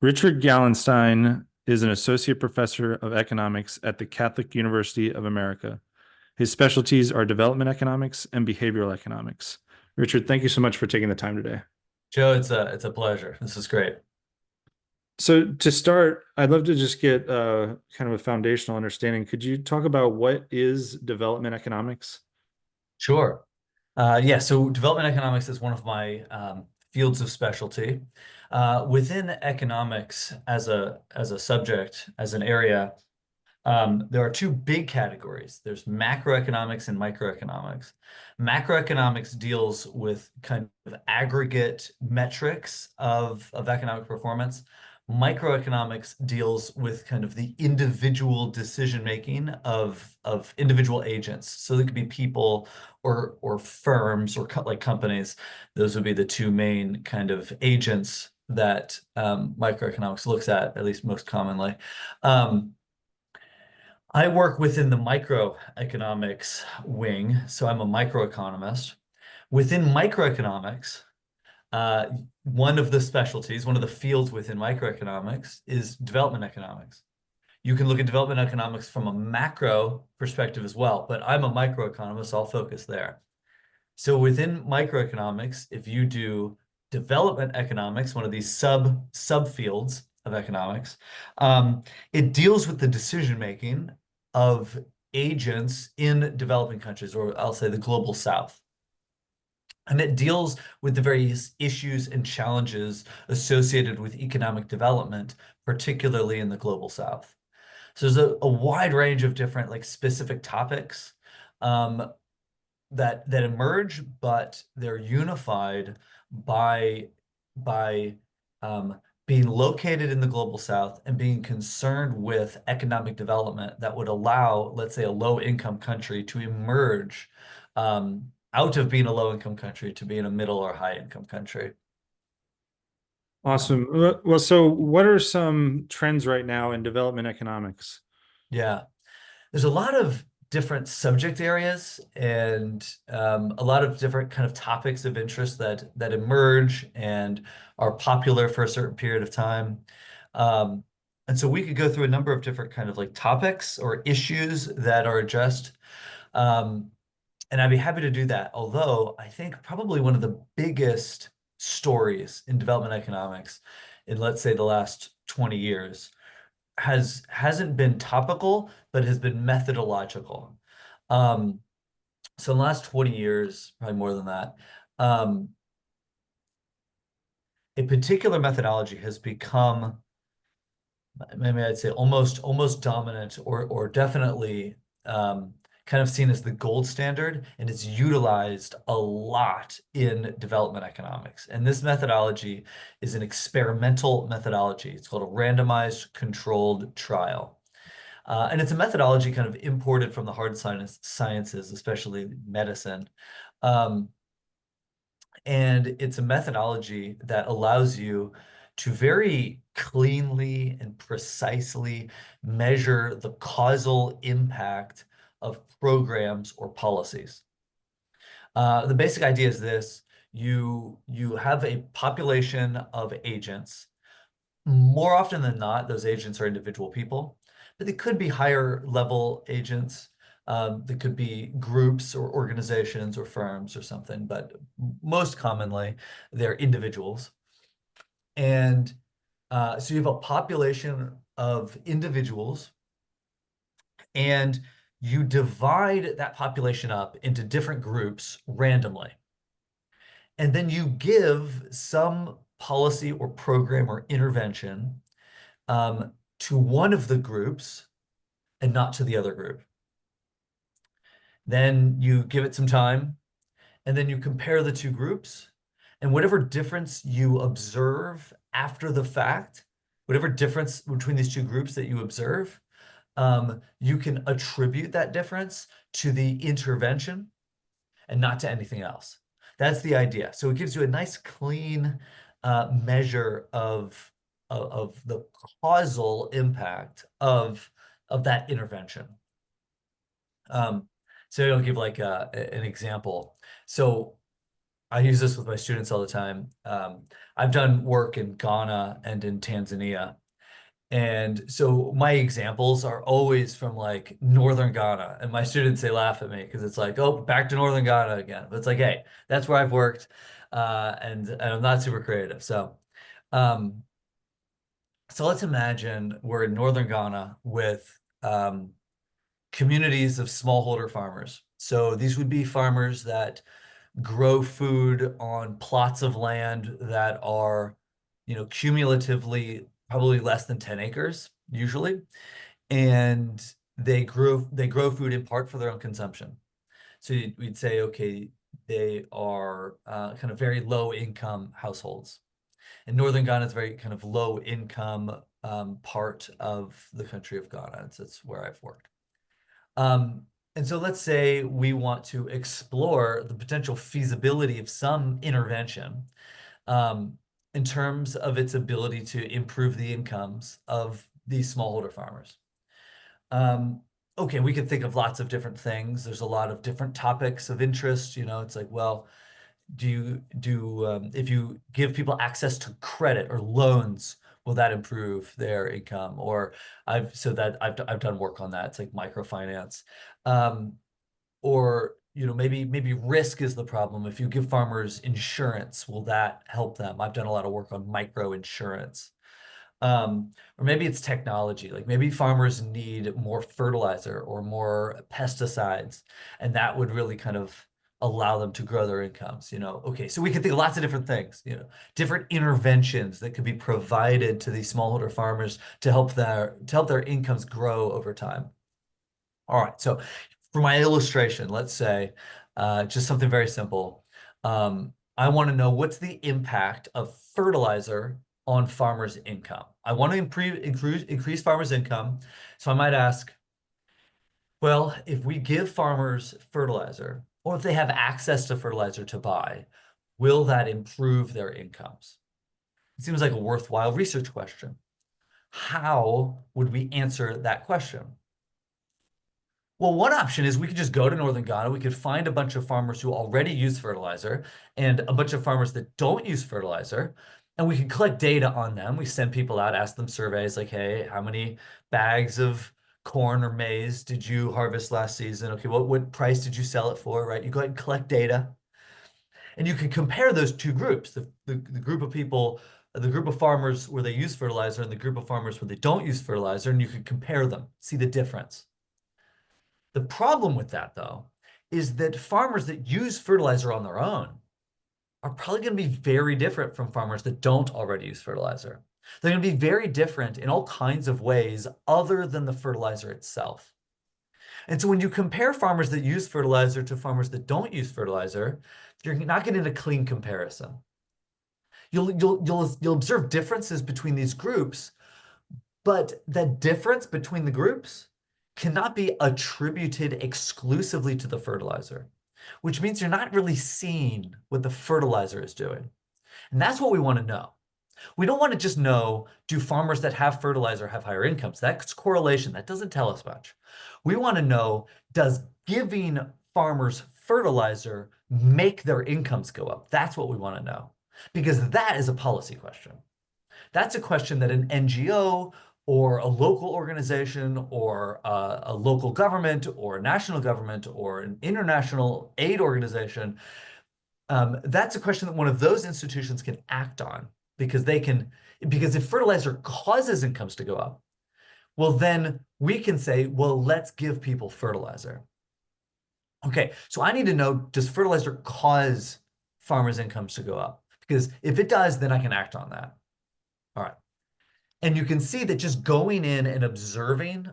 Richard Gallenstein is an associate professor of economics at the Catholic University of America. His specialties are development economics and behavioral economics. Richard, thank you so much for taking the time today. Joe, it's a pleasure. This is great. So, to start, I'd love to just get kind of a foundational understanding. Could you talk about what is development economics? Sure. Yeah, so development economics is one of my fields of specialty. Within economics as a subject, as an area, there are two big categories. There's macroeconomics and microeconomics. Macroeconomics deals with kind of aggregate metrics of economic performance. Microeconomics deals with kind of the individual decision making of individual agents. So there could be people or firms or like companies. Those would be the two main kind of agents that microeconomics looks at least most commonly. Um, I work within the microeconomics wing, so I'm a microeconomist. Within microeconomics, uh, one of the specialties, one of the fields within microeconomics is development economics. You can look at development economics from a macro perspective as well, but I'm a microeconomist, so I'll focus there. So within microeconomics, if you do development economics, one of these subfields of economics, it deals with the decision making of agents in developing countries, or I'll say the global South. And it deals with the various issues and challenges associated with economic development, particularly in the global South. So there's a wide range of different like specific topics. Um, that emerge, but they're unified by by being located in the global South and being concerned with economic development that would allow, let's say, a low-income country to emerge out of being a low-income country to being a middle or high-income country. Awesome. Well, so what are some trends right now in development economics? Yeah. There's a lot of different subject areas and a lot of different kind of topics of interest that emerge and are popular for a certain period of time. And so we could go through a number of different kind of like topics or issues that are just, um, and I'd be happy to do that. Although I think probably one of the biggest stories in development economics in, let's say, the last 20 years hasn't been topical, but has been methodological. Um, so in the last 20 years, probably more than that, um, a particular methodology has become, maybe I'd say almost dominant or definitely kind of seen as the gold standard, and it's utilized a lot in development economics. And this methodology is an experimental methodology. It's called a randomized controlled trial. And it's a methodology kind of imported from the hard sciences, especially medicine. Um, and it's a methodology that allows you to very cleanly and precisely measure the causal impact of programs or policies. The basic idea is this: you have a population of agents. More often than not, those agents are individual people, but they could be higher level agents. They could be groups or organizations or firms or something, but most commonly, they're individuals. And so you have a population of individuals, and you divide that population up into different groups randomly. And then you give some policy or program or intervention to one of the groups and not to the other group. Then you give it some time, and then you compare the two groups, and whatever difference you observe after the fact, whatever difference between these two groups that you observe, you can attribute that difference to the intervention and not to anything else. That's the idea. So it gives you a nice clean measure of the causal impact of that intervention. Um, so I'll give like an example. So I use this with my students all the time. I've done work in Ghana and in Tanzania. And so my examples are always from like northern Ghana. And my students, they laugh at me because it's like, oh, back to northern Ghana again. But it's like, hey, that's where I've worked. And I'm not super creative. Um, so let's imagine we're in northern Ghana with communities of smallholder farmers. So these would be farmers that grow food on plots of land that are, cumulatively probably less than 10 acres, usually. And they grow food in part for their own consumption. So we'd say, okay, they are kind of very low income households. And northern Ghana is very kind of low income part of the country of Ghana. That's where I've worked. Um, and so let's say we want to explore the potential feasibility of some intervention um, in terms of its ability to improve the incomes of these smallholder farmers. Um, okay, we could think of lots of different things. There's a lot of different topics of interest. It's like, well, if you give people access to credit or loans, will that improve their income? Or I've done work on that. It's like microfinance. Um, or maybe risk is the problem. If you give farmers insurance, will that help them? I've done a lot of work on microinsurance. Or maybe it's technology. Like maybe farmers need more fertilizer or more pesticides, and that would really kind of allow them to grow their incomes. Okay, so we can think of lots of different things, different interventions that could be provided to these smallholder farmers to help their incomes grow over time. All right, so for my illustration, let's say just something very simple. I want to know what's the impact of fertilizer on farmers' income. I want to increase farmers' income. So I might ask, well, if we give farmers fertilizer, or if they have access to fertilizer to buy, will that improve their incomes? It seems like a worthwhile research question. How would we answer that question? Well, one option is we could just go to northern Ghana. We could find a bunch of farmers who already use fertilizer and a bunch of farmers that don't use fertilizer. And we could collect data on them. We send people out, ask them surveys like, hey, how many bags of corn or maize did you harvest last season? Okay, what price did you sell it for, right? You go ahead and collect data. And you can compare those two groups, the group of people, the group of farmers where they use fertilizer and the group of farmers where they don't use fertilizer, and you can compare them, see the difference. The problem with that, though, is that farmers that use fertilizer on their own are probably going to be very different from farmers that don't already use fertilizer. They're going to be very different in all kinds of ways other than the fertilizer itself. And so when you compare farmers that use fertilizer to farmers that don't use fertilizer, you're not getting a clean comparison. You'll observe differences between these groups, but the difference between the groups cannot be attributed exclusively to the fertilizer, which means you're not really seeing what the fertilizer is doing. And that's what we want to know. We don't want to just know, do farmers that have fertilizer have higher incomes? That's correlation. That doesn't tell us much. We want to know, does giving farmers fertilizer make their incomes go up? That's what we want to know, because that is a policy question. That's a question that an NGO or a local organization or a local government or a national government or an international aid organization, that's a question that one of those institutions can act on, because if fertilizer causes incomes to go up, well, then we can say, well, let's give people fertilizer. Okay, so I need to know, does fertilizer cause farmers' incomes to go up? Because if it does, then I can act on that. All right. And you can see that just going in and observing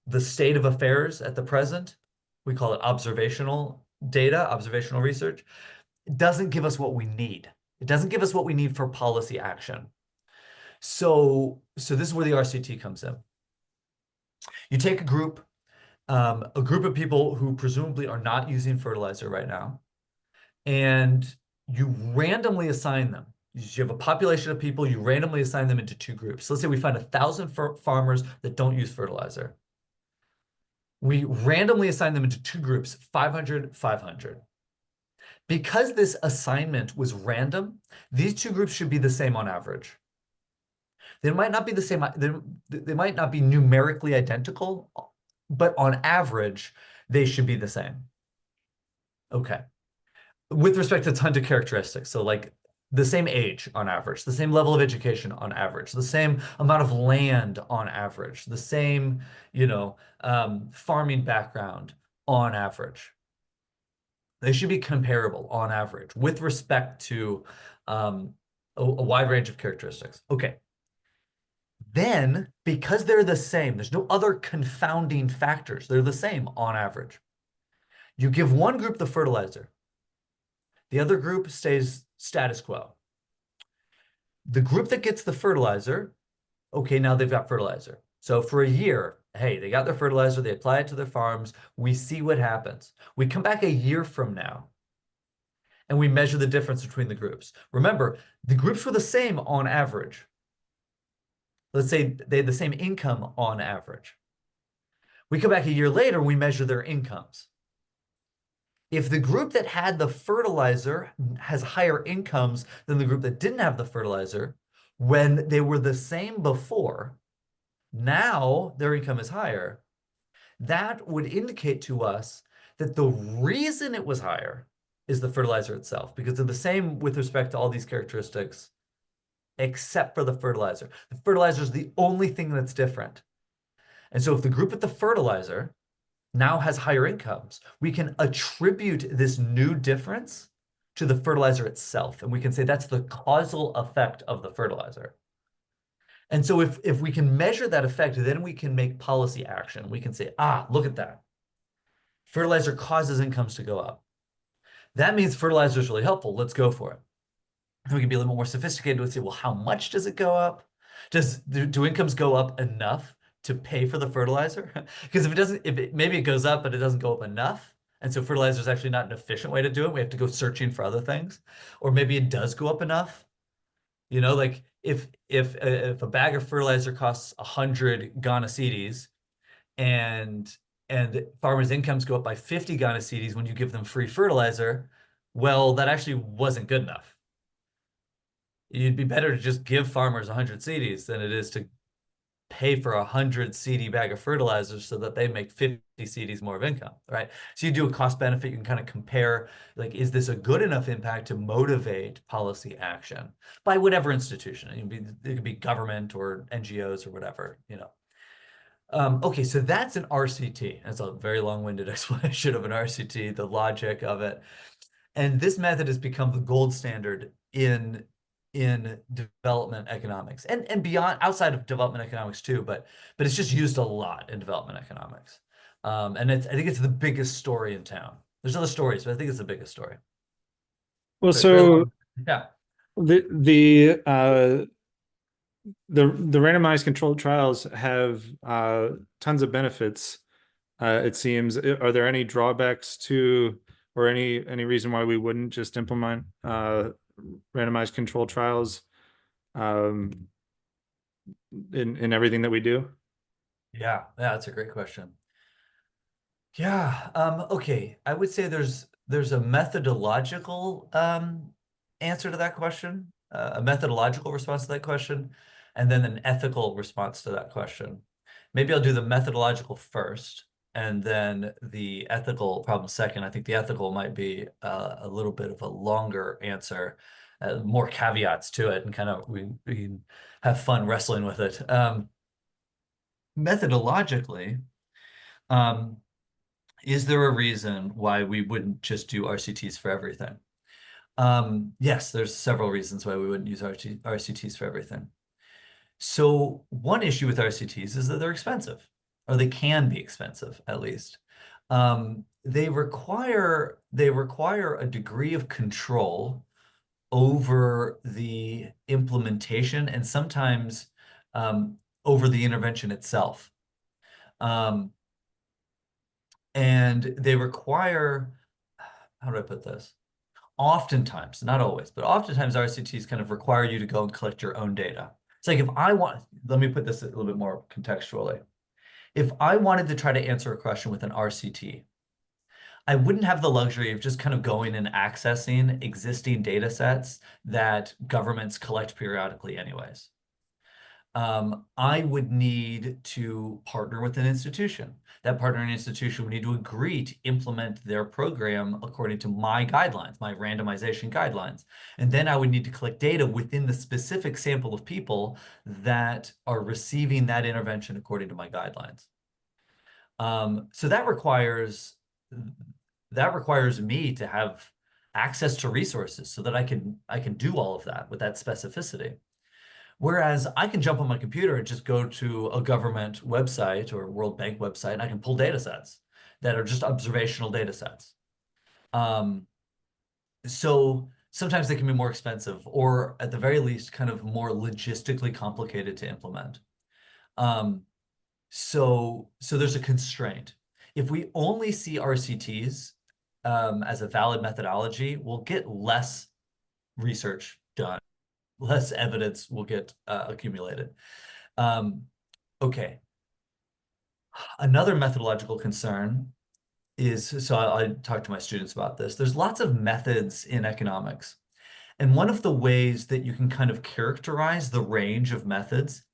the state of affairs at the present, we call it observational data, observational research, it doesn't give us what we need. It doesn't give us what we need for policy action. So this is where the RCT comes in. You take a group of people who presumably are not using fertilizer right now, and you randomly assign them. You have a population of people, you randomly assign them into two groups. So let's say we find 1,000 farmers that don't use fertilizer. We randomly assign them into two groups, 500, 500. Because this assignment was random, these two groups should be the same on average. They might not be the same, they might not be numerically identical, but on average, they should be the same. Okay. With respect to tons of characteristics. So like the same age on average, the same level of education on average, the same amount of land on average, the same, farming background on average. They should be comparable on average with respect to a wide range of characteristics. Okay. Then, because they're the same, there's no other confounding factors. They're the same on average. You give one group the fertilizer, the other group stays status quo. The group that gets the fertilizer, okay, now they've got fertilizer. So for a year, hey, they got their fertilizer, they apply it to their farms, we see what happens. We come back a year from now and we measure the difference between the groups. Remember, the groups were the same on average. Let's say they had the same income on average. We come back a year later, we measure their incomes. If the group that had the fertilizer has higher incomes than the group that didn't have the fertilizer, when they were the same before, now their income is higher, that would indicate to us that the reason it was higher is the fertilizer itself, because they're the same with respect to all these characteristics, except for the fertilizer. The fertilizer is the only thing that's different. And so if the group with the fertilizer now has higher incomes, we can attribute this new difference to the fertilizer itself. And we can say that's the causal effect of the fertilizer. And so if we can measure that effect, then we can make policy action. We can say, look at that. Fertilizer causes incomes to go up. That means fertilizer is really helpful. Let's go for it. And we can be a little more sophisticated with say, well, how much does it go up? Do incomes go up enough to pay for the fertilizer? Because maybe it goes up, but it doesn't go up enough. And so fertilizer is actually not an efficient way to do it. We have to go searching for other things. Or maybe it does go up enough. Like if a bag of fertilizer costs 100 Ghana cedis and farmers' incomes go up by 50 Ghana cedis when you give them free fertilizer, well, that actually wasn't good enough. It'd be better to just give farmers 100 cedis than it is to pay for 100 CD bag of fertilizer so that they make 50 CDs more of income, right? So you do a cost benefit, you can kind of compare, like, is this a good enough impact to motivate policy action by whatever institution? It could be government or NGOs or whatever, Okay, so that's an RCT. That's a very long-winded explanation of an RCT, the logic of it. And this method has become the gold standard in development economics and beyond, outside of development economics too, but it's just used a lot in development economics. And I think it's the biggest story in town. There's other stories, but I think it's the biggest story. Well, Very so long. Yeah. the randomized controlled trials have tons of benefits. It seems. Are there any drawbacks to, or any reason why we wouldn't just implement randomized controlled trials in everything that we do? Yeah, that's a great question. Yeah, okay. I would say there's a methodological answer to that question, a methodological response to that question, and then an ethical response to that question. Maybe I'll do the methodological first, and then the ethical problem second. I think the ethical might be a little bit of a longer answer, more caveats to it, and kind of we can have fun wrestling with it. Methodologically, is there a reason why we wouldn't just do RCTs for everything? Yes, there's several reasons why we wouldn't use RCTs for everything. So one issue with RCTs is that they're expensive, or they can be expensive at least. They require a degree of control over the implementation and sometimes over the intervention itself. And they require, how do I put this? Oftentimes, not always, but oftentimes RCTs kind of require you to go and collect your own data. It's like let me put this a little bit more contextually. If I wanted to try to answer a question with an RCT, I wouldn't have the luxury of just kind of going and accessing existing data sets that governments collect periodically anyways. I would need to partner with an institution. That partnering institution would need to agree to implement their program according to my guidelines, my randomization guidelines. And then I would need to collect data within the specific sample of people that are receiving that intervention according to my guidelines. So that requires me to have access to resources so that I can do all of that with that specificity. Whereas I can jump on my computer and just go to a government website or World Bank website, and I can pull data sets that are just observational data sets. Um, so sometimes they can be more expensive, or at the very least, kind of more logistically complicated to implement. Um, so there's a constraint. If we only see RCTs as a valid methodology, we'll get less research done, less evidence will get accumulated. Um, okay. Another methodological concern is, so I talk to my students about this. There's lots of methods in economics. And one of the ways that you can kind of characterize the range of methods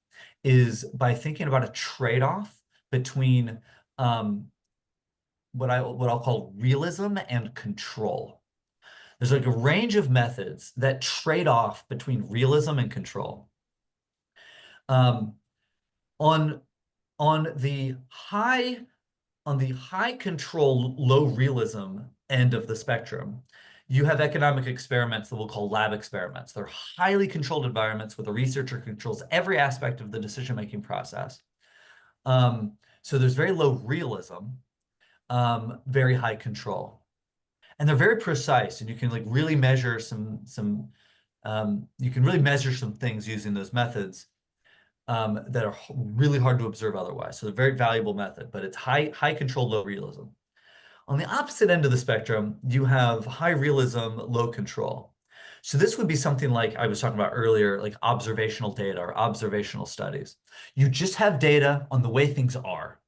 is by thinking about a trade-off between what I'll call realism and control. There's like a range of methods that trade off between realism and control. Um, on on the high control, low realism end of the spectrum, you have economic experiments that we'll call lab experiments. They're highly controlled environments where the researcher controls every aspect of the decision-making process. So there's very low realism, very high control. And they're very precise, and you can like really measure you can really measure some things using those methods that are really hard to observe otherwise. So they're a very valuable method, but it's high control, low realism. On the opposite end of the spectrum, you have high realism, low control. So this would be something like I was talking about earlier, like observational data or observational studies. You just have data on the way things are.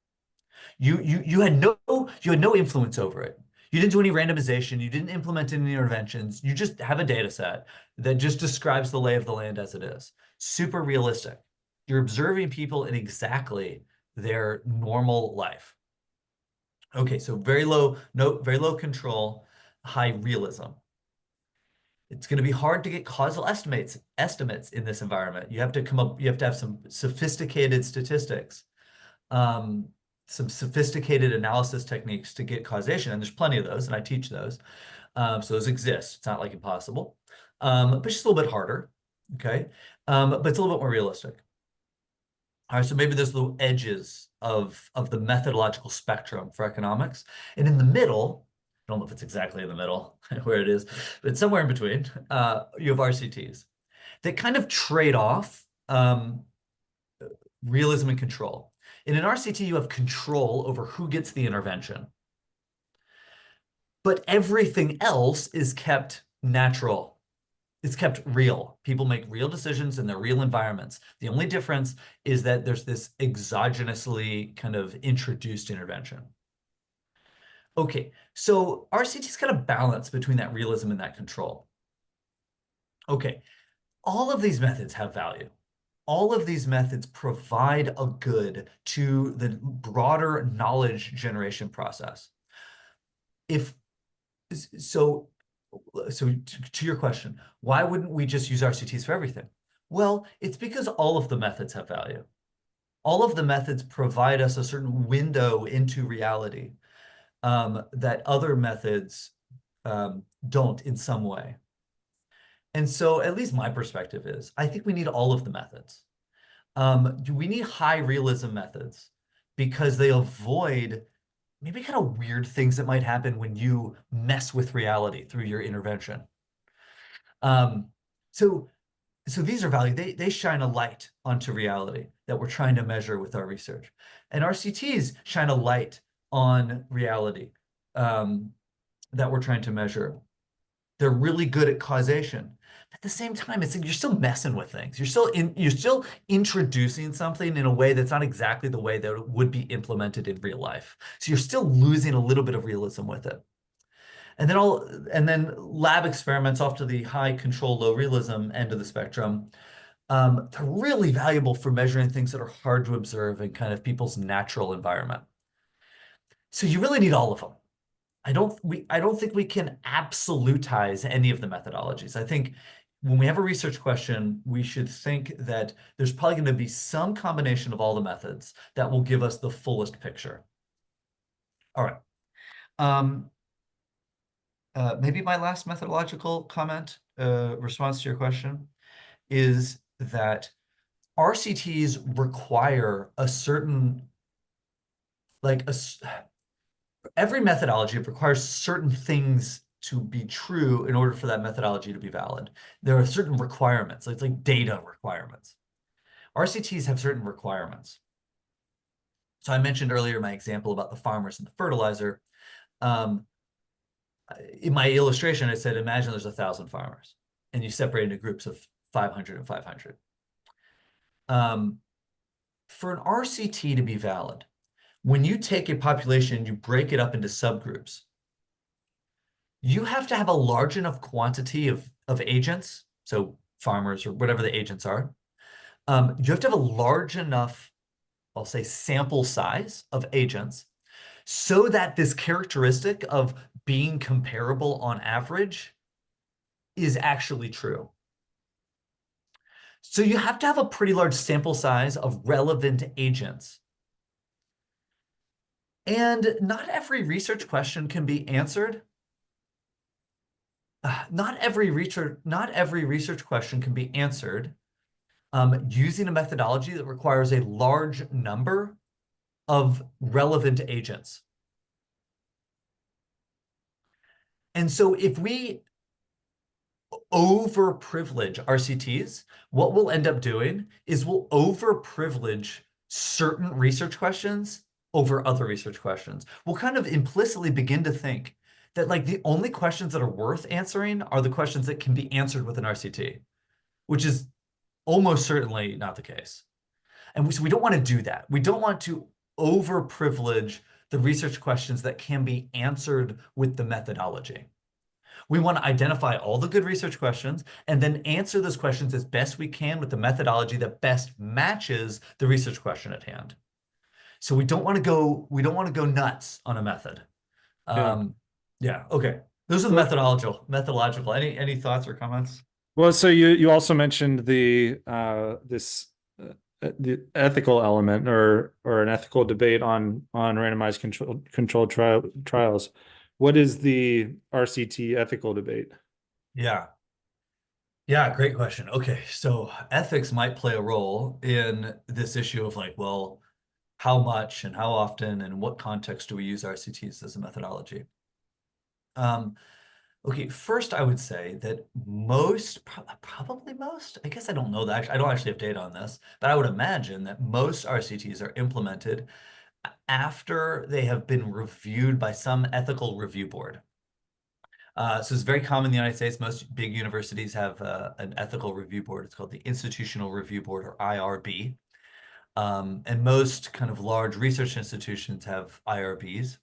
You had no influence over it. You didn't do any randomization. You didn't implement any interventions. You just have a data set that just describes the lay of the land as it is. Super realistic. You're observing people in exactly their normal life. Okay, so very low control, high realism. It's going to be hard to get causal estimates in this environment. You have to have some sophisticated statistics, some sophisticated analysis techniques to get causation, and there's plenty of those, and I teach those. So those exist. It's not like impossible, but it's just a little bit harder. Okay, but it's a little bit more realistic. All right, so maybe there's little edges of the methodological spectrum for economics. And in the middle, I don't know if it's exactly in the middle where it is, but somewhere in between, you have RCTs that kind of trade off realism and control. In an RCT, you have control over who gets the intervention. But everything else is kept natural. It's kept real. People make real decisions in their real environments. The only difference is that there's this exogenously kind of introduced intervention. Okay, so RCT's got a balance between that realism and that control. Okay, all of these methods have value. All of these methods provide a good to the broader knowledge generation process. If so, to your question, why wouldn't we just use RCTs for everything? Well, it's because all of the methods have value. All of the methods provide us a certain window into reality that other methods don't in some way. And so at least my perspective is, I think we need all of the methods. We need high realism methods because they avoid maybe kind of weird things that might happen when you mess with reality through your intervention. So these are value. They shine a light onto reality that we're trying to measure with our research. And RCTs shine a light on reality that we're trying to measure. They're really good at causation. At the same time, it's like you're still messing with things. You're still introducing something in a way that's not exactly the way that it would be implemented in real life. So you're still losing a little bit of realism with it. And then lab experiments off to the high control, low realism end of the spectrum. They're really valuable for measuring things that are hard to observe in kind of people's natural environment. So you really need all of them. I don't think we can absolutize any of the methodologies. I think when we have a research question, we should think that there's probably going to be some combination of all the methods that will give us the fullest picture. All right. Um, Maybe my last methodological comment, response to your question, is that RCTs require a certain, like every methodology requires certain things to be true in order for that methodology to be valid. There are certain requirements, it's like data requirements. RCTs have certain requirements. So I mentioned earlier my example about the farmers and the fertilizer. Um, in my illustration, I said, imagine there's 1,000 farmers and you separate into groups of 500 and 500. For an RCT to be valid, when you take a population and you break it up into subgroups, you have to have a large enough quantity of agents, so farmers or whatever the agents are. You have to have a large enough, I'll say, sample size of agents so that this characteristic of being comparable on average is actually true. So you have to have a pretty large sample size of relevant agents. And not every research question can be answered. Not every research question can be answered using a methodology that requires a large number of relevant agents. And so if we overprivilege RCTs, what we'll end up doing is we'll overprivilege certain research questions over other research questions. We'll kind of implicitly begin to think that like the only questions that are worth answering are the questions that can be answered with an RCT, which is almost certainly not the case. And so we don't want to do that. We don't want to overprivilege the research questions that can be answered with the methodology. We want to identify all the good research questions and then answer those questions as best we can with the methodology that best matches the research question at hand. So we don't want to go nuts on a method. Yeah. Yeah, okay. Those are the Well, methodological. Any thoughts or comments? well, so you also mentioned the the ethical element or an ethical debate on randomized controlled trials. What is the RCT ethical debate? Yeah. Yeah, great question. Okay, so ethics might play a role in this issue of like, well, how much and how often and what context do we use RCTs as a methodology? Okay, first I would say that probably most, I guess I don't know that, I don't actually have data on this, but I would imagine that most RCTs are implemented after they have been reviewed by some ethical review board. So it's very common in the United States. Most big universities have an ethical review board. It's called the Institutional Review Board, or IRB. And most kind of large research institutions have IRBs.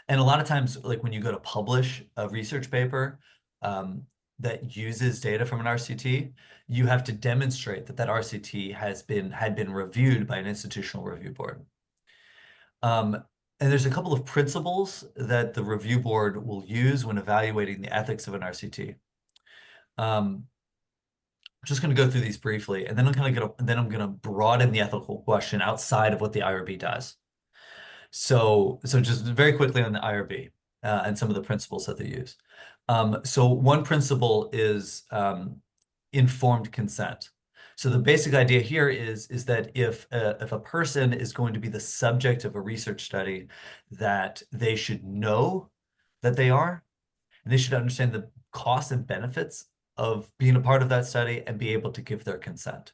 And a lot of times, like when you go to publish a research paper that uses data from an RCT, you have to demonstrate that that RCT had been reviewed by an institutional review board. And there's a couple of principles that the review board will use when evaluating the ethics of an RCT. I'm just going to go through these briefly, and then I'm going to broaden the ethical question outside of what the IRB does. So just very quickly on the IRB and some of the principles that they use. So one principle is informed consent. So the basic idea here is that if a person is going to be the subject of a research study, that they should know that they are, and they should understand the costs and benefits of being a part of that study and be able to give their consent.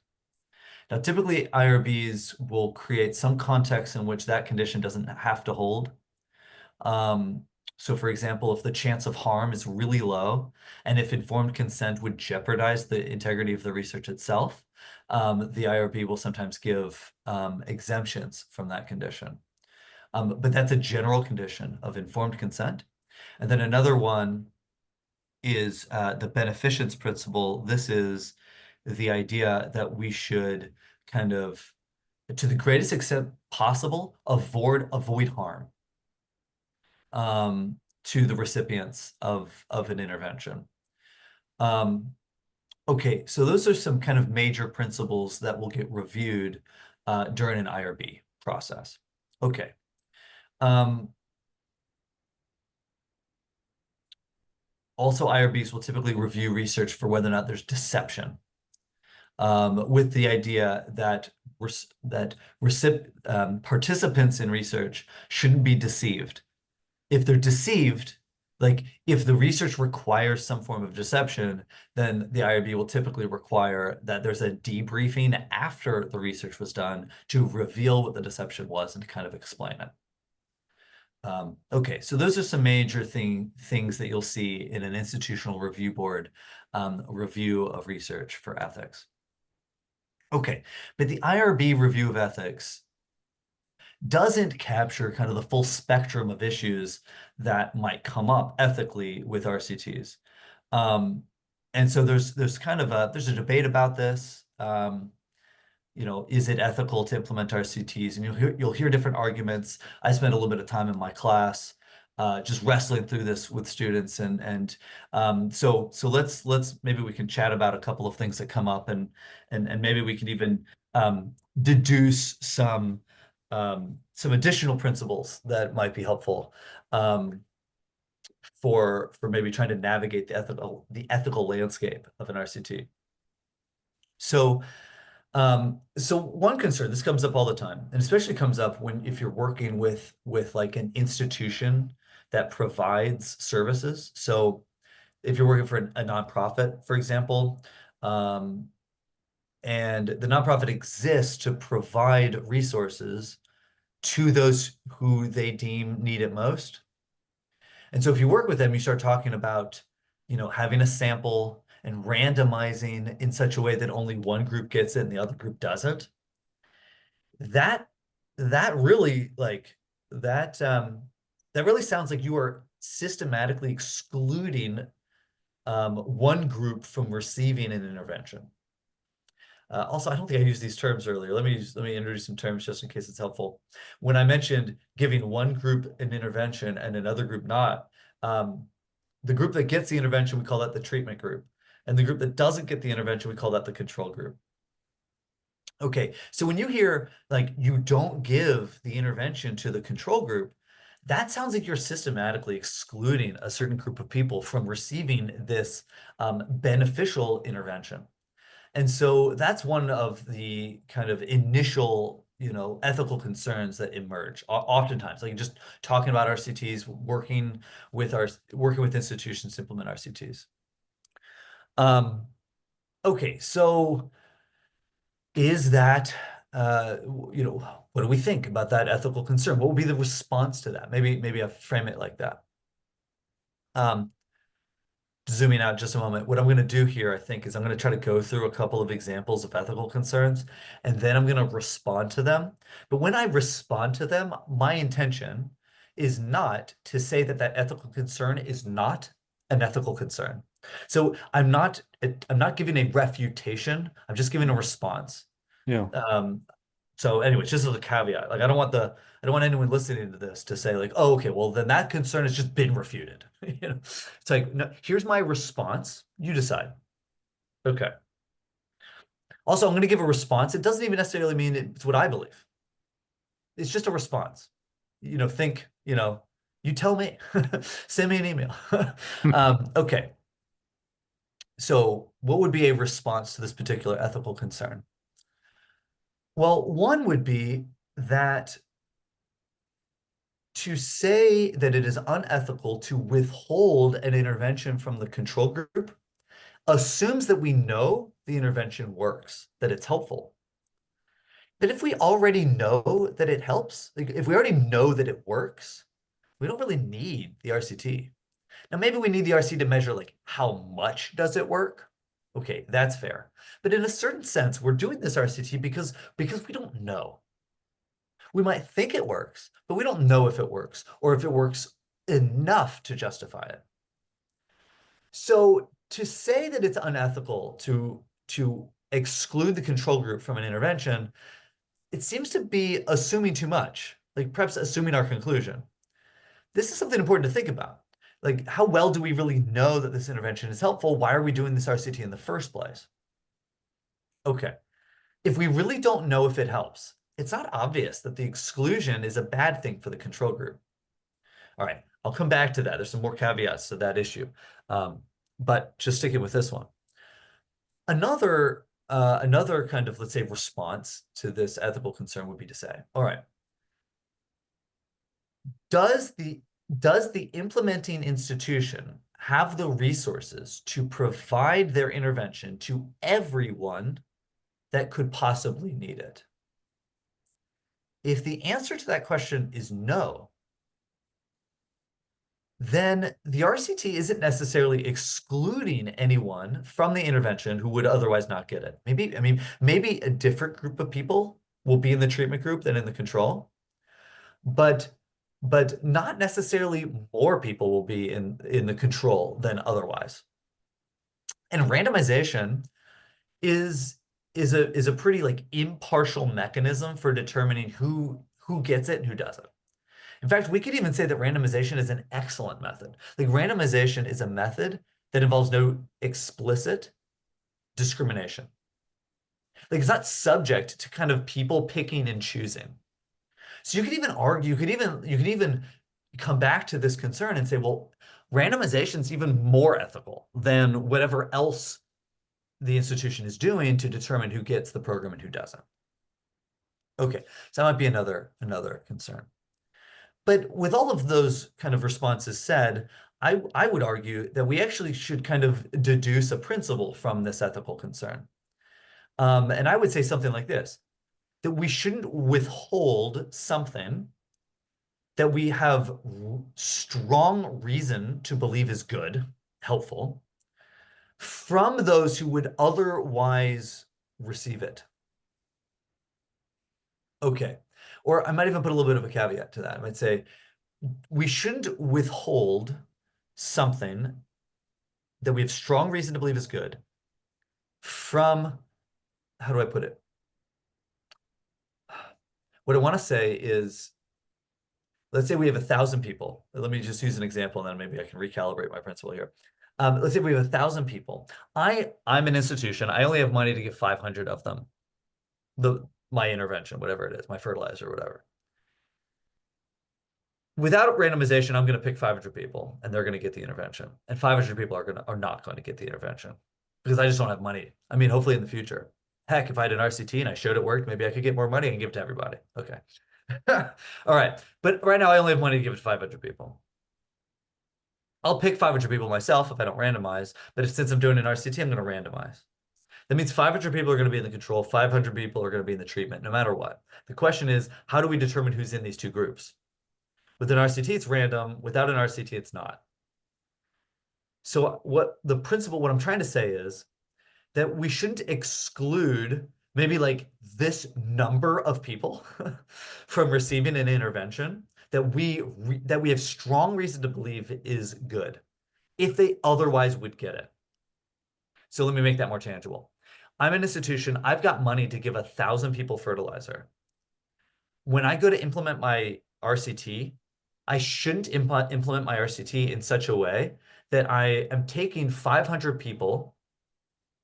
Now, typically IRBs will create some context in which that condition doesn't have to hold. So for example, if the chance of harm is really low, and if informed consent would jeopardize the integrity of the research itself, the IRB will sometimes give exemptions from that condition. But that's a general condition of informed consent. And then another one is the beneficence principle. This is the idea that we should kind of, to the greatest extent possible, avoid harm to the recipients of an intervention. Okay, so those are some kind of major principles that will get reviewed during an IRB process. Okay. Also, IRBs will typically review research for whether or not there's deception, with the idea that participants in research shouldn't be deceived. If they're deceived, like if the research requires some form of deception, then the IRB will typically require that there's a debriefing after the research was done to reveal what the deception was and to kind of explain it. Okay, so those are some major things that you'll see in an institutional review board review of research for ethics. Okay, but the IRB review of ethics doesn't capture kind of the full spectrum of issues that might come up ethically with RCTs. And so there's kind of there's a debate about this. You know, is it ethical to implement RCTs? And you'll hear different arguments. I spent a little bit of time in my class just wrestling through this with students, and so let's maybe we can chat about a couple of things that come up, and maybe we can even deduce some additional principles that might be helpful for maybe trying to navigate the ethical landscape of an RCT. So one concern, this comes up all the time, and especially comes up if you're working with like an institution that provides services. So if you're working for a nonprofit, for example, and the nonprofit exists to provide resources to those who they deem need it most. And so if you work with them, you start talking about, you know, having a sample and randomizing in such a way that only one group gets it and the other group doesn't. That really that really sounds like you are systematically excluding one group from receiving an intervention. Also, I don't think I used these terms earlier. Let me introduce some terms just in case it's helpful. When I mentioned giving one group an intervention and another group not, the group that gets the intervention, we call that the treatment group. And the group that doesn't get the intervention, we call that the control group. Okay, so when you hear like you don't give the intervention to the control group, that sounds like you're systematically excluding a certain group of people from receiving this beneficial intervention. And so that's one of the kind of initial, you know, ethical concerns that emerge oftentimes, like just talking about RCTs, working with institutions to implement RCTs. Okay, so is that, you know, what do we think about that ethical concern? What would be the response to that? Maybe I frame it like that. Zooming out just a moment, what I'm going to do here, I think, is I'm going to try to go through a couple of examples of ethical concerns, and then I'm going to respond to them. But when I respond to them, my intention is not to say that that ethical concern is not an ethical concern. So I'm not giving a refutation. I'm just giving a response. Yeah. So anyways, just as a caveat, like I don't want anyone listening to this to say like, oh, okay, well then that concern has just been refuted. You know, it's like, no, here's my response. You decide. Okay. Also, I'm going to give a response. It doesn't even necessarily mean it's what I believe. It's just a response. You know, you tell me, send me an email. Okay. So what would be a response to this particular ethical concern? Well, one would be that to say that it is unethical to withhold an intervention from the control group assumes that we know the intervention works, that it's helpful. But if we already know that it helps, like if we already know that it works, we don't really need the RCT. Now, maybe we need the RCT to measure like how much does it work? Okay, that's fair. But in a certain sense, we're doing this RCT because we don't know. We might think it works, but we don't know if it works or if it works enough to justify it. So to say that it's unethical to exclude the control group from an intervention, it seems to be assuming too much, like perhaps assuming our conclusion. This is something important to think about. Like, how well do we really know that this intervention is helpful? Why are we doing this RCT in the first place? Okay, if we really don't know if it helps, it's not obvious that the exclusion is a bad thing for the control group. All right, I'll come back to that. There's some more caveats to that issue. But just sticking with this one. Another kind of, let's say, response to this ethical concern would be to say, all right, does the implementing institution have the resources to provide their intervention to everyone that could possibly need it? If the answer to that question is no, then the RCT isn't necessarily excluding anyone from the intervention who would otherwise not get it. Maybe a different group of people will be in the treatment group than in the control, but not necessarily more people will be in the control than otherwise. And randomization is a pretty like impartial mechanism for determining who gets it and who doesn't. In fact, we could even say that randomization is an excellent method. Like randomization is a method that involves no explicit discrimination. Like it's not subject to kind of people picking and choosing. So you could even argue, you could even come back to this concern and say, well, randomization is even more ethical than whatever else the institution is doing to determine who gets the program and who doesn't. Okay, so that might be another concern. But with all of those kind of responses said, I would argue that we actually should kind of deduce a principle from this ethical concern. And I would say something like this, that we shouldn't withhold something that we have strong reason to believe is good, helpful, from those who would otherwise receive it. Okay. Or I might even put a little bit of a caveat to that. I might say, we shouldn't withhold something that we have strong reason to believe is good from, how do I put it? What I want to say is, let's say we have 1,000 people. Let me just use an example and then maybe I can recalibrate my principle here. Let's say we have 1,000 people. I'm an institution. I only have money to give 500 of them my intervention, whatever it is, my fertilizer, whatever. Without randomization, I'm going to pick 500 people and they're going to get the intervention. And 500 people are not going to get the intervention because I just don't have money. I mean, hopefully in the future. Heck, if I had an RCT and I showed it worked, maybe I could get more money and give it to everybody. Okay. All right. But right now I only have money to give it to 500 people. I'll pick 500 people myself if I don't randomize. But since I'm doing an RCT, I'm going to randomize. That means 500 people are going to be in the control, 500 people are going to be in the treatment, no matter what. The question is, how do we determine who's in these two groups? With an RCT, it's random. Without an RCT, it's not. So what I'm trying to say is that we shouldn't exclude maybe like this number of people from receiving an intervention that we have strong reason to believe is good if they otherwise would get it. So let me make that more tangible. I'm an institution. I've got money to give 1,000 people fertilizer. When I go to implement my RCT, I shouldn't implement my RCT in such a way that I am taking 500 people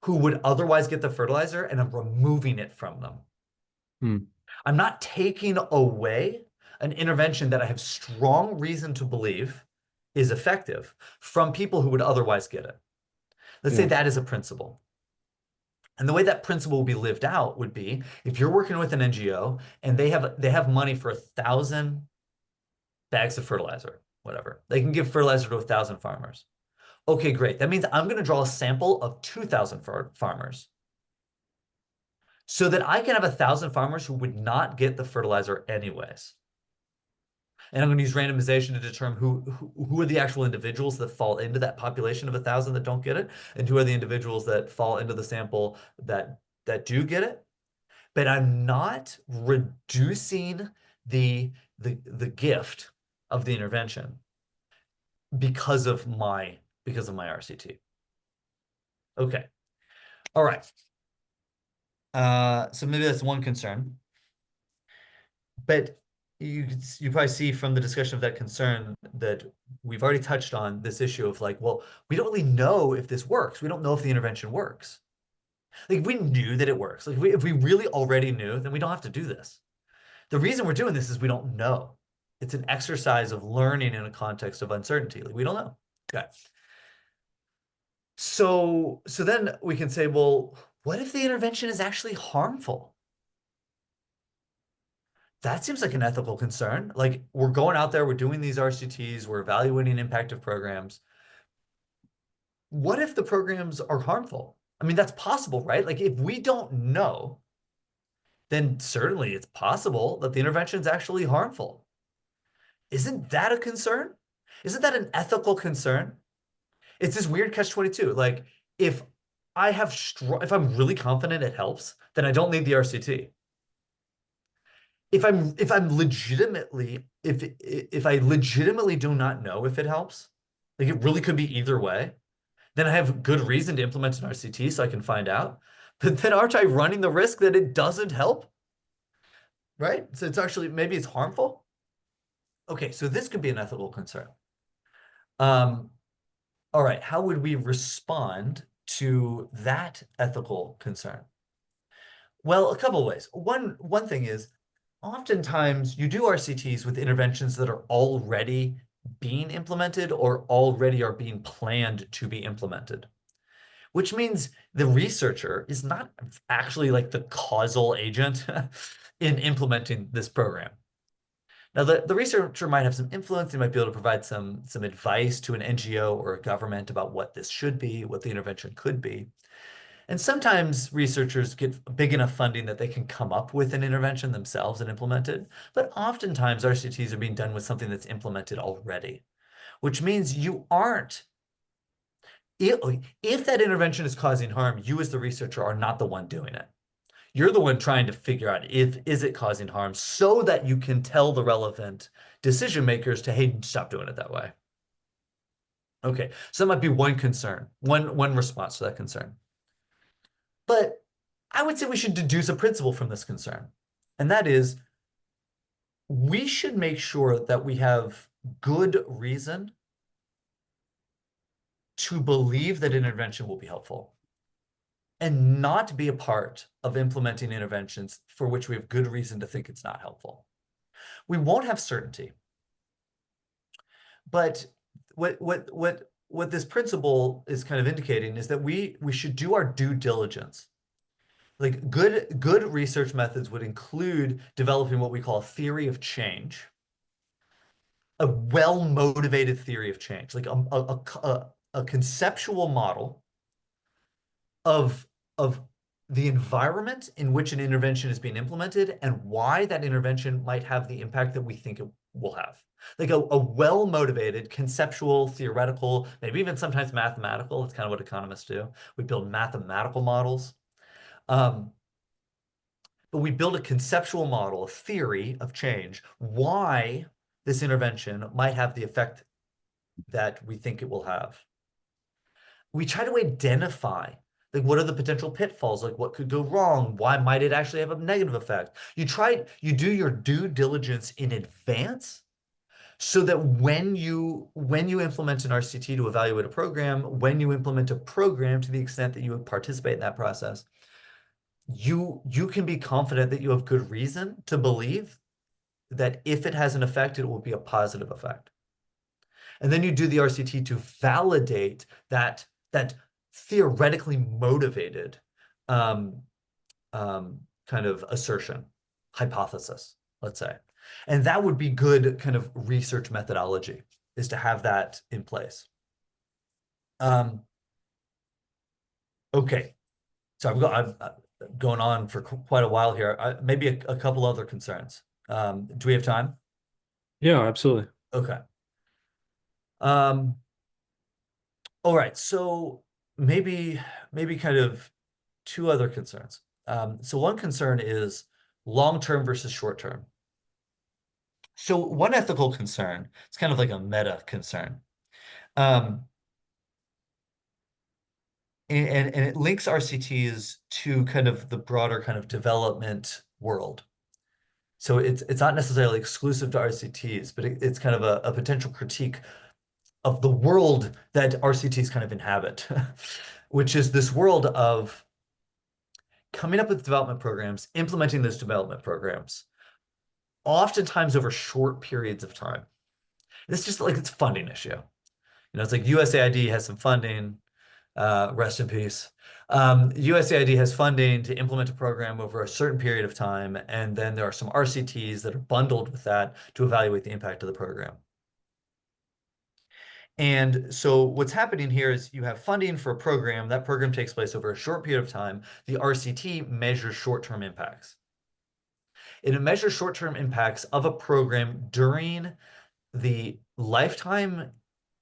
who would otherwise get the fertilizer and I'm removing it from them. I'm not taking away an intervention that I have strong reason to believe is effective from people who would otherwise get it. Let's say that is a principle. And the way that principle will be lived out would be if you're working with an NGO and they have money for 1,000 bags of fertilizer, whatever. They can give fertilizer to 1,000 farmers. Okay, great. That means I'm going to draw a sample of 2,000 farmers so that I can have 1,000 farmers who would not get the fertilizer anyways. And I'm going to use randomization to determine who are the actual individuals that fall into that population of 1,000 that don't get it, and who are the individuals that fall into the sample that do get it. But I'm not reducing the gift of the intervention. because of my RCT. Okay. All right. So maybe that's one concern. But you probably see from the discussion of that concern that we've already touched on this issue of like, well, we don't really know if this works. We don't know if the intervention works. Like if we knew that it works, like if we really already knew, then we don't have to do this. The reason we're doing this is we don't know. It's an exercise of learning in a context of uncertainty. Like we don't know. Okay. So then we can say, well, what if the intervention is actually harmful? That seems like an ethical concern. Like we're going out there, we're doing these RCTs, we're evaluating impact of programs. What if the programs are harmful? I mean, that's possible, right? Like if we don't know, then certainly it's possible that the intervention is actually harmful. Isn't that a concern? Isn't that an ethical concern? It's this weird catch-22. Like if if I'm really confident it helps, then I don't need the RCT. If I'm legitimately if I legitimately do not know if it helps, like it really could be either way, then I have good reason to implement an RCT so I can find out. But then aren't I running the risk that it doesn't help? Right? So it's actually maybe it's harmful. Okay, so this could be an ethical concern. Um, all right, how would we respond to that ethical concern? Well, a couple of ways. One thing is oftentimes you do RCTs with interventions that are already being implemented or already are being planned to be implemented, which means the researcher is not actually like the causal agent in implementing this program. Now, the researcher might have some influence. They might be able to provide some advice to an NGO or a government about what this should be, what the intervention could be. And sometimes researchers get big enough funding that they can come up with an intervention themselves and implement it. But oftentimes RCTs are being done with something that's implemented already, which means you aren't, if that intervention is causing harm, you as the researcher are not the one doing it. You're the one trying to figure out if is it causing harm so that you can tell the relevant decision makers to, hey, stop doing it that way. Okay, so that might be one concern, one response to that concern. But I would say we should deduce a principle from this concern, and that is we should make sure that we have good reason to believe that an intervention will be helpful and not be a part of implementing interventions for which we have good reason to think it's not helpful. We won't have certainty, but what this principle is kind of indicating is that we should do our due diligence. Like good research methods would include developing what we call a theory of change, a well-motivated theory of change, like a conceptual model of the environment in which an intervention is being implemented and why that intervention might have the impact that we think it will have. Like a well-motivated, conceptual, theoretical, maybe even sometimes mathematical. That's kind of what economists do. We build mathematical models. But we build a conceptual model, a theory of change, why this intervention might have the effect that we think it will have. We try to identify like what are the potential pitfalls, like what could go wrong, why might it actually have a negative effect. You do your due diligence in advance so that when you implement an RCT to evaluate a program, when you implement a program to the extent that you participate in that process, you can be confident that you have good reason to believe that if it has an effect, it will be a positive effect. And then you do the RCT to validate that theoretically motivated kind of assertion, hypothesis, let's say. And that would be good kind of research methodology, is to have that in place. Okay, so I've going on for quite a while here. Maybe a couple other concerns. Do we have time? Yeah, absolutely. Okay. All right. So maybe kind of two other concerns. So one concern is long-term versus short-term. So one ethical concern, it's kind of like a meta concern, Um, and it links RCTs to kind of the broader kind of development world. So it's not necessarily exclusive to RCTs, but it's kind of a potential critique of the world that RCTs kind of inhabit, which is this world of coming up with development programs, implementing those development programs, oftentimes over short periods of time. It's just like it's a funding issue. It's like USAID has some funding, rest in peace. USAID has funding to implement a program over a certain period of time, and then there are some RCTs that are bundled with that to evaluate the impact of the program. And so what's happening here is you have funding for a program. That program takes place over a short period of time. The RCT measures short-term impacts. It measures short-term impacts of a program during the lifetime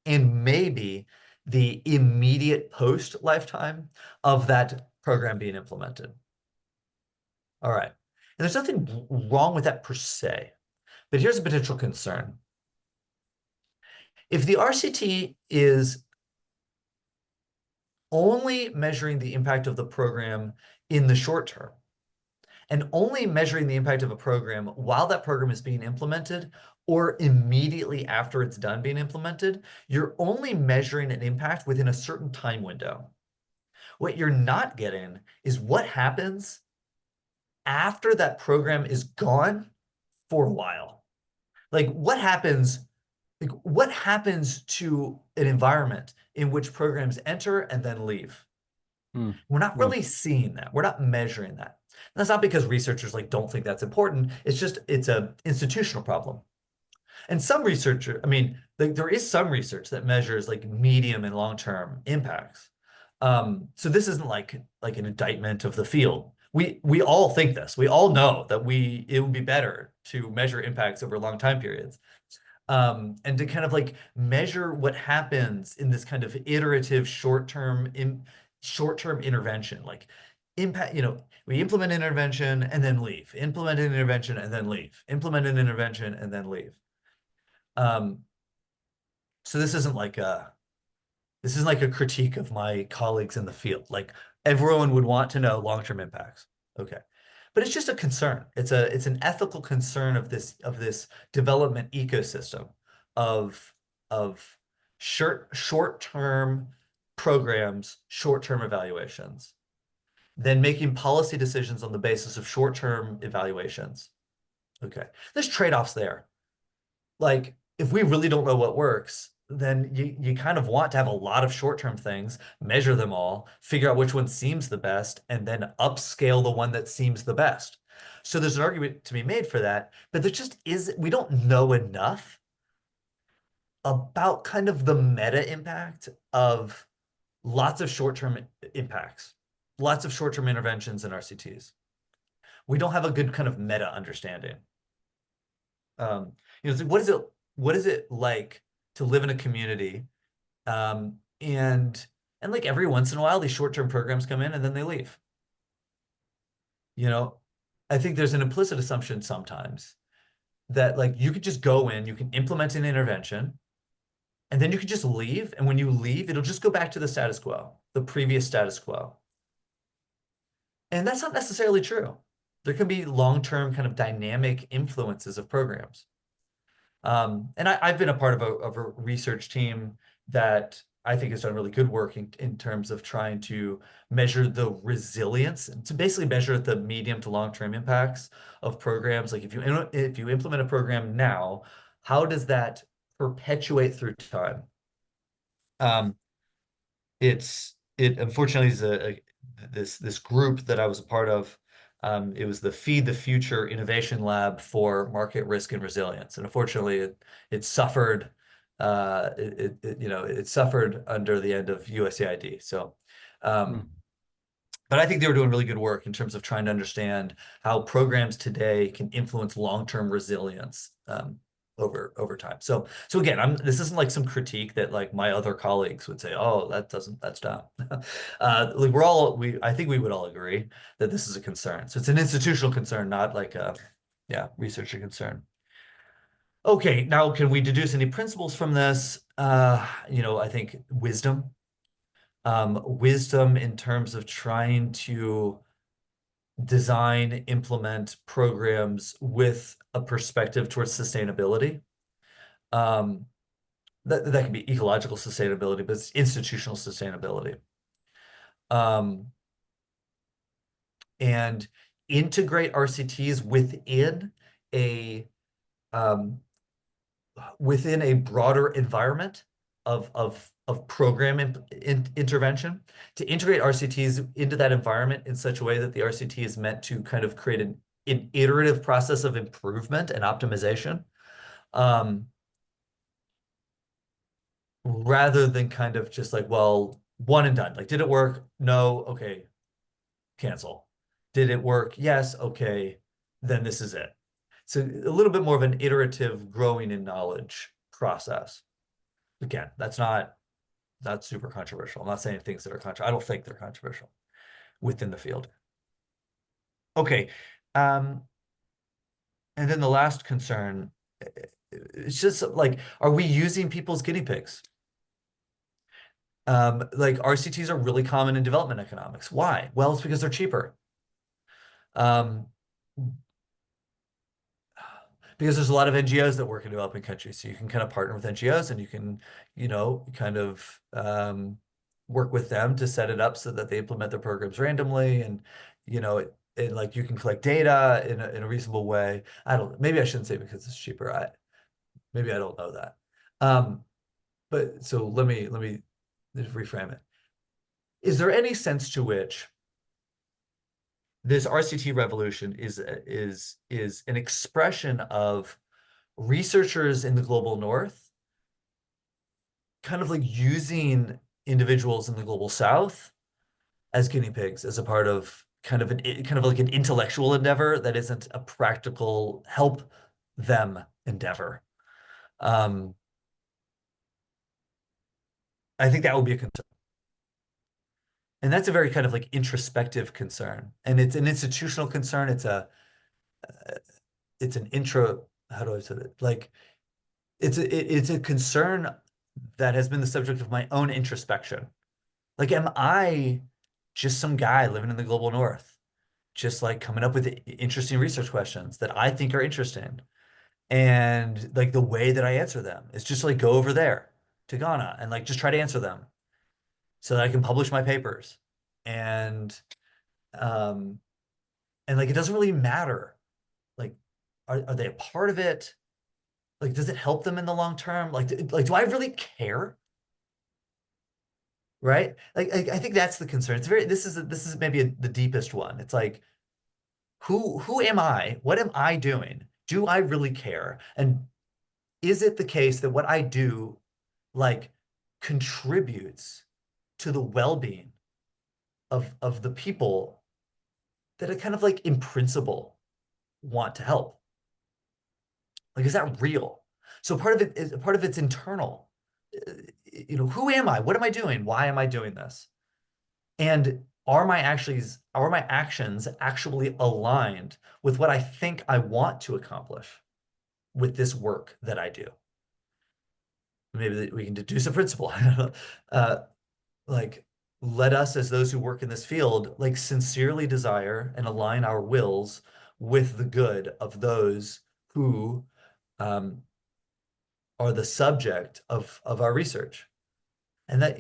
and maybe the immediate post-lifetime of that program being implemented. All right. And there's nothing wrong with that per se, but here's a potential concern. If the RCT is only measuring the impact of the program in the short term, and only measuring the impact of a program while that program is being implemented or immediately after it's done being implemented, you're only measuring an impact within a certain time window. What you're not getting is what happens after that program is gone for a while. Like what happens to an environment in which programs enter and then leave? Hmm. We're not really seeing that. We're not measuring that. And that's not because researchers don't think that's important. It's just it's a institutional problem. And some researcher, I mean, there is some research that measures like medium and long-term impacts. So this isn't like an indictment of the field. We all think this. We all know that it would be better to measure impacts over long time periods. And to kind of like measure what happens in this kind of iterative short-term intervention, like impact, we implement an intervention and then leave, implement an intervention and then leave, implement an intervention and then leave. So this isn't like a critique of my colleagues in the field. Like everyone would want to know long-term impacts. Okay. But it's just a concern. It's an ethical concern of this development ecosystem of short-term programs, short-term evaluations, then making policy decisions on the basis of short-term evaluations. Okay. There's trade-offs there. Like if we really don't know what works, then you kind of want to have a lot of short-term things, measure them all, figure out which one seems the best, and then upscale the one that seems the best. So there's an argument to be made for that, but we don't know enough about kind of the meta impact of lots of short-term impacts, lots of short-term interventions in RCTs. We don't have a good kind of meta understanding. So what is it like to live in a community, and like every once in a while these short-term programs come in and then they leave. I think there's an implicit assumption sometimes that like you could just go in, you can implement an intervention, and then you could just leave, and when you leave it'll just go back to the status quo, the previous status quo. And that's not necessarily true. There can be long-term kind of dynamic influences of programs. And I've been a part of a research team that I think has done really good work in terms of trying to measure the resilience, to basically measure the medium to long-term impacts of programs. Like if you implement a program now, how does that perpetuate through time? It unfortunately is this group that I was a part of. It was the Feed the Future Innovation Lab for Market Risk and Resilience, and unfortunately, it suffered. It suffered under the end of USAID. So, but I think they were doing really good work in terms of trying to understand how programs today can influence long-term resilience over time. So again, this isn't like some critique that like my other colleagues would say, oh, that's dumb. Like I think we would all agree that this is a concern. So it's an institutional concern, not like a researcher concern. Okay, now can we deduce any principles from this? I think wisdom in terms of trying to design, implement programs with a perspective towards sustainability. Um, that can be ecological sustainability, but it's institutional sustainability. Um, and integrate RCTs a um, within a broader environment of program intervention, to integrate RCTs into that environment in such a way that the RCT is meant to kind of create an iterative process of improvement and optimization, um, rather than kind of just like, well, one and done. Like, did it work? No. Okay, cancel. Did it work? Yes. Okay, then this is it. So a little bit more of an iterative growing in knowledge process. Again, that's super controversial. I'm not saying things that are controversial. I don't think they're controversial within the field. Okay. Um, and then the last concern, it's just like, are we using people as guinea pigs? Like RCTs are really common in development economics. Why? Well, it's because they're cheaper. Um, because there's a lot of NGOs that work in developing countries. So you can kind of partner with NGOs and you can, kind of work with them to set it up so that they implement their programs randomly and, like you can collect data in a reasonable way. Maybe I shouldn't say because it's cheaper. Maybe I don't know that. But so let me just reframe it. Is there any sense to which this RCT revolution is an expression of researchers in the global north kind of like using individuals in the global south as guinea pigs as a part of kind of like an intellectual endeavor that isn't a practical help them endeavor? um I think that would be a concern, and that's a very kind of like introspective concern, and it's an institutional concern. It's an intro, how do I say it, like it's a concern that has been the subject of my own introspection. Like, am I just some guy living in the global north, just like coming up with interesting research questions that I think are interesting? And like the way that I answer them is just like go over there to Ghana and like just try to answer them so that I can publish my papers. And um and like it doesn't really matter. Like, are they a part of it? Like, does it help them in the long term? Like, do I really care? Right? Like, I think that's the concern. This is maybe the deepest one. It's like, who am I? What am I doing? Do I really care? And is it the case that what I do like contributes to the well-being of the people that I kind of like in principle want to help? Like, is that real? So part of it's internal. Who am I? What am I doing? Why am I doing this? And are my actions actually aligned with what I think I want to accomplish with this work that I do? Maybe we can deduce a principle. uh, like, let us, as those who work in this field, like sincerely desire and align our wills with the good of those who um, are the subject of our research. And like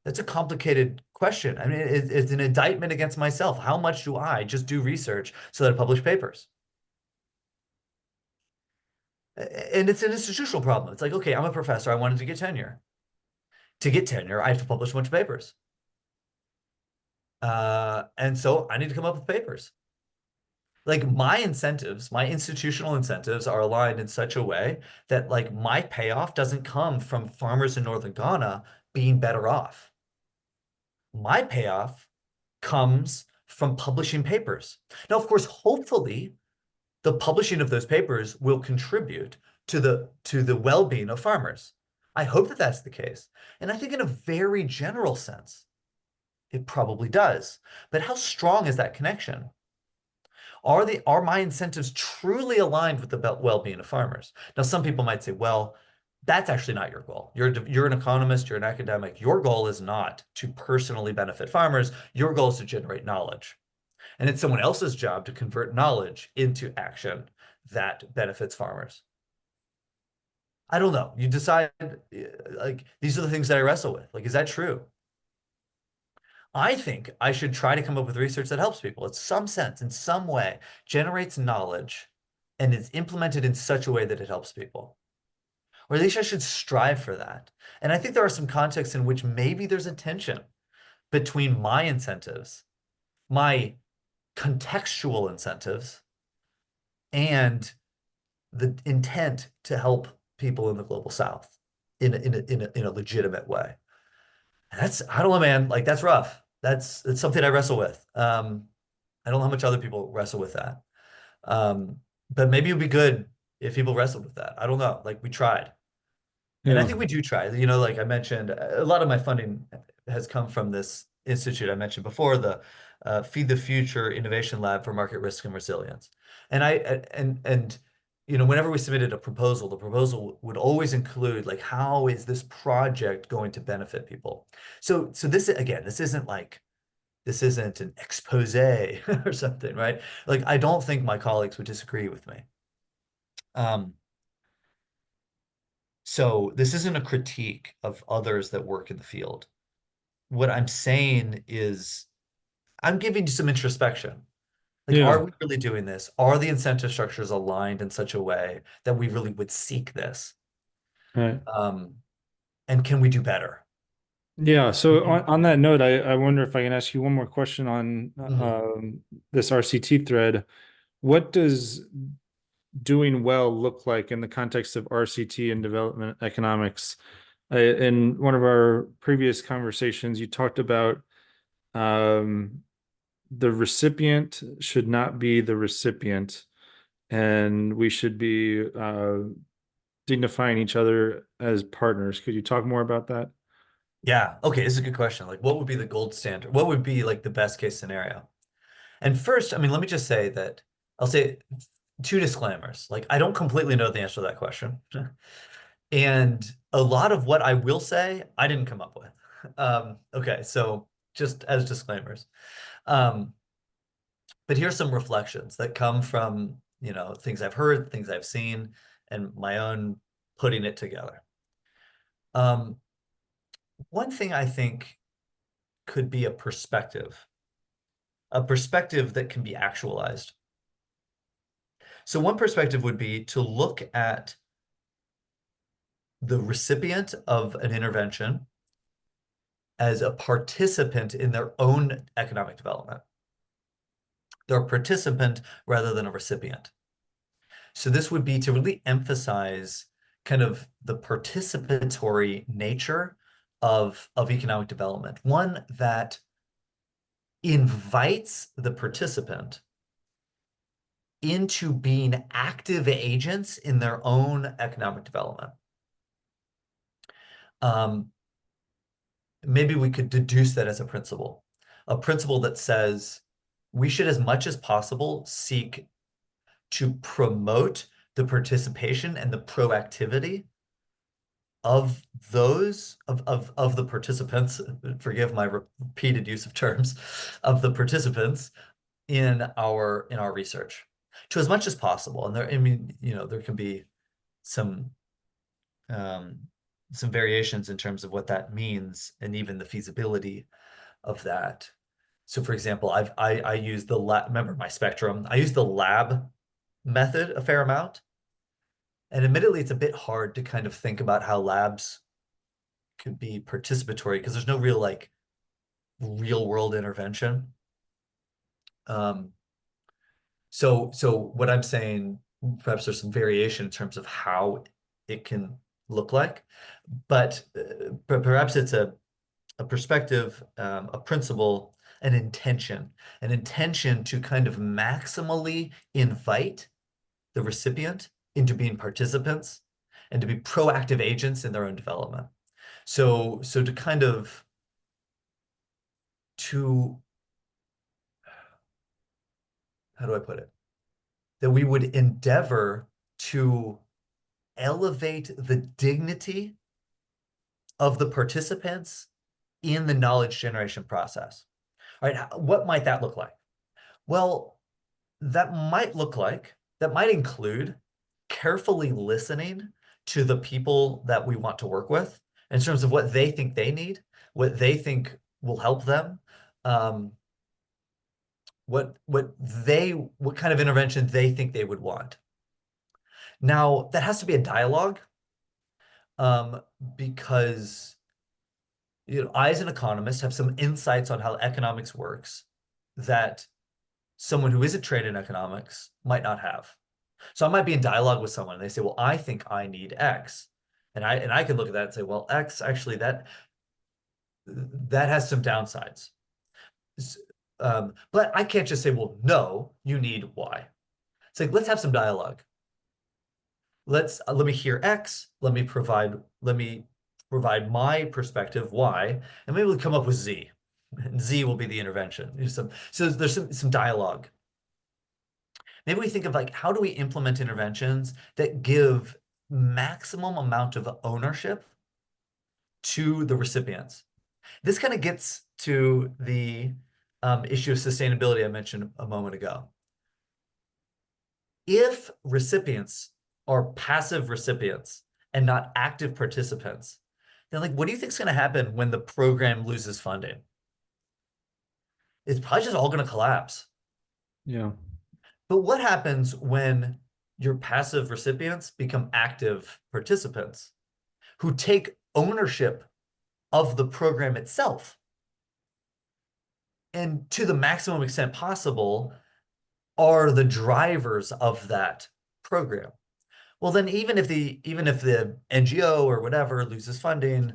that's a complicated question. I mean, it's an indictment against myself. How much do I just do research so that I publish papers? And it's an institutional problem. It's like, okay, I'm a professor. I wanted to get tenure. To get tenure, I have to publish a bunch of papers. And so I need to come up with papers. Like my incentives, my institutional incentives are aligned in such a way that like my payoff doesn't come from farmers in northern Ghana being better off. My payoff comes from publishing papers. Now, of course, hopefully, the publishing of those papers will contribute to the well-being of farmers. I hope that that's the case. And I think in a very general sense, it probably does. But how strong is that connection? Are my incentives truly aligned with the well-being of farmers? Now, some people might say, well, That's actually not your goal. You're an economist, you're an academic. Your goal is not to personally benefit farmers. Your goal is to generate knowledge. And it's someone else's job to convert knowledge into action that benefits farmers. I don't know. You decide, like, these are the things that I wrestle with. Like, is that true? I think I should try to come up with research that helps people in some sense, in some way, generates knowledge and is implemented in such a way that it helps people. Or at least I should strive for that. And I think there are some contexts in which maybe there's a tension between my incentives, my contextual incentives, and the intent to help people in the global South in a legitimate way. And that's, I don't know, man, like that's rough. That's something I wrestle with. I don't know how much other people wrestle with that. But maybe it would be good if people wrestled with that. I don't know. Like we tried. And I Yeah. think we do try. You know, like I mentioned, a lot of my funding has come from this institute I mentioned before, the Feed the Future Innovation Lab for Market Risk and Resilience. And you know, whenever we submitted a proposal, the proposal would always include like, how is this project going to benefit people? So this again, this isn't an expose or something, right? Like I don't think my colleagues would disagree with me. Um, So this isn't a critique of others that work in the field. What I'm saying is I'm giving you some introspection. Like, Yeah. are we really doing this? Are the incentive structures aligned in such a way that we really would seek this? Right. Um, and can we do better? Yeah. So on that note, I wonder if I can ask you one more question on Mhm. this RCT thread. What does doing well look like in the context of RCT and development economics? In one of our previous conversations, you talked about um, the recipient should not be the recipient, and we should be dignifying each other as partners. Could you talk more about that? Yeah. Okay. This is a good question. Like, what would be the gold standard? What would be like the best case scenario? And first, I mean, let me just say that I'll say two disclaimers. Like, I don't completely know the answer to that question. And a lot of what I will say, I didn't come up with. Okay, so just as disclaimers. Um, but here's some reflections that come from, you know, things I've heard, things I've seen, and my own putting it together. Um, One thing I think could be a perspective that can be actualized. So one perspective would be to look at the recipient of an intervention as a participant in their own economic development. They're a participant rather than a recipient. So this would be to really emphasize kind of the participatory nature of economic development, one that invites the participant into being active agents in their own economic development. Um, Maybe we could deduce that as a principle that says we should, as much as possible, seek to promote the participation and the proactivity of of the participants, forgive my repeated use of terms, of the participants in our research to as much as possible. And there, I mean, you know, there can be some um, some variations in terms of what that means and even the feasibility of that. So for example, I use the lab, remember my spectrum, I use the lab method a fair amount. And admittedly, it's a bit hard to kind of think about how labs could be participatory because there's no real like real world intervention. Um, so what I'm saying, perhaps there's some variation in terms of how it can look like, but perhaps it's a perspective, a principle, an intention to kind of maximally invite the recipient into being participants and to be proactive agents in their own development. So to kind of to how do I put it? That we would endeavor to elevate the dignity of the participants in the knowledge generation process. All right, what might that look like? Well, that might include carefully listening to the people that we want to work with in terms of what they think they need, what they think will help them, um, what kind of intervention they think they would want. Now, that has to be a dialogue, um, because I, as an economist, have some insights on how economics works that someone who isn't trained in economics might not have. So I might be in dialogue with someone and they say, well, I think I need X. And I can look at that and say, well, X actually that has some downsides. But I can't just say, well, no, you need Y. It's like, let's have some dialogue. Let me hear X, let me provide my perspective Y, and maybe we'll come up with Z. And Z will be the intervention. So there's some dialogue. Maybe we think of like, how do we implement interventions that give maximum amount of ownership to the recipients? This kind of gets to the issue of sustainability I mentioned a moment ago. If recipients are passive recipients and not active participants, then like, what do you think is going to happen when the program loses funding? It's probably just all going to collapse. Yeah. But what happens when your passive recipients become active participants who take ownership of the program itself and to the maximum extent possible are the drivers of that program? Well, then even if the NGO or whatever loses funding,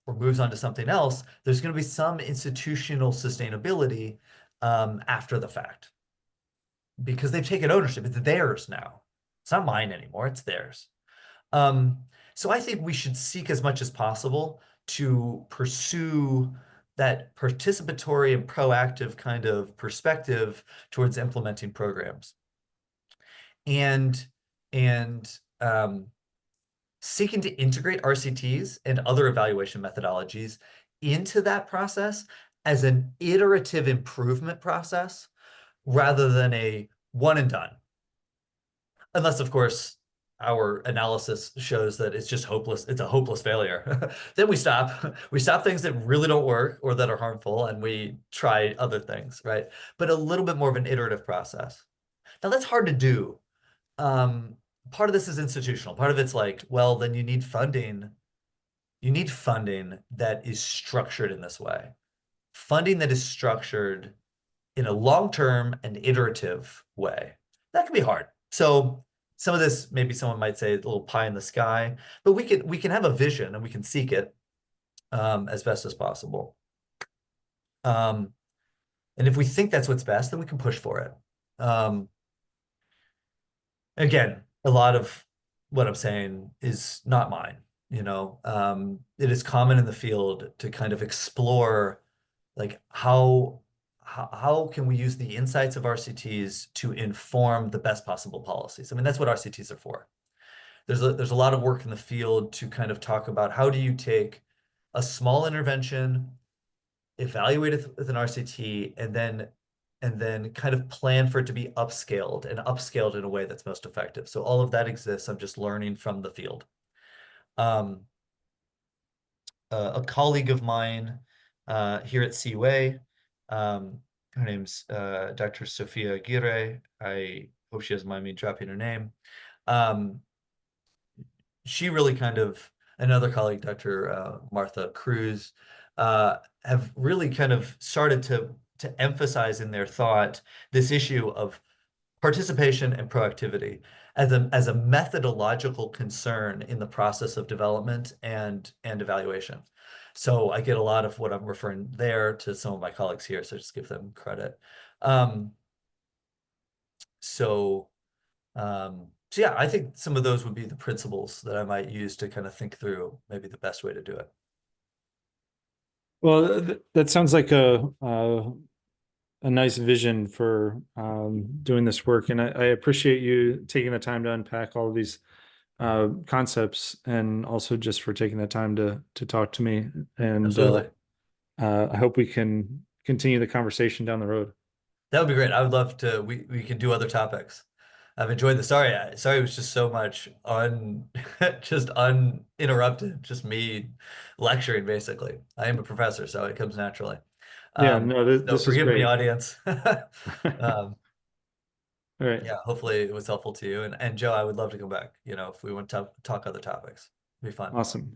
or moves on to something else, there's going to be some institutional sustainability after the fact because they've taken ownership. It's theirs now. It's not mine anymore. It's theirs. Um, so I think we should seek as much as possible to pursue that participatory and proactive kind of perspective towards implementing programs. And and seeking to integrate RCTs and other evaluation methodologies into that process as an iterative improvement process rather than a one and done. Unless, of course, our analysis shows that it's just hopeless, it's a hopeless failure. Then we stop. We stop things that really don't work or that are harmful, and we try other things, right? But a little bit more of an iterative process. Now, that's hard to do. Um, Part of this is institutional. Part of it's like, well, then you need funding. You need funding that is structured in this way. Funding that is structured in a long-term and iterative way. That can be hard. So some of this, maybe someone might say a little pie in the sky, but we can have a vision and we can seek it as best as possible. And if we think that's what's best, then we can push for it. Again, a lot of what I'm saying is not mine. It is common in the field to kind of explore like how can we use the insights of RCTs to inform the best possible policies? I mean, that's what RCTs are for. There's a lot of work in the field to kind of talk about how do you take a small intervention, evaluate it with an RCT, and then kind of plan for it to be upscaled in a way that's most effective. So all of that exists. I'm just learning from the field. Um, a colleague of mine here at Seaway, her name's Dr. Sofia Aguirre. I hope she doesn't mind me dropping her name. She really kind of, another colleague, Dr. Martha Cruz, have really kind of started to emphasize in their thought this issue of participation and proactivity as a methodological concern in the process of development and evaluation. So I get a lot of what I'm referring there to some of my colleagues here, so just give them credit. So yeah, I think some of those would be the principles that I might use to kind of think through maybe the best way to do it. Well, that sounds like a nice vision for doing this work, and I appreciate you taking the time to unpack all of these concepts, and also just for taking the time to talk to me. And Absolutely. I hope we can continue the conversation down the road. That would be great. I would love to. We can do other topics. I've enjoyed the sorry it was just so much just uninterrupted, just me lecturing basically. I am a professor, so it comes naturally. Yeah, no, So this is forgive me, great. audience. Um, All right. yeah, hopefully it was helpful to you. And Joe, I would love to come back, if we want to talk other topics. It'd be fun. Awesome.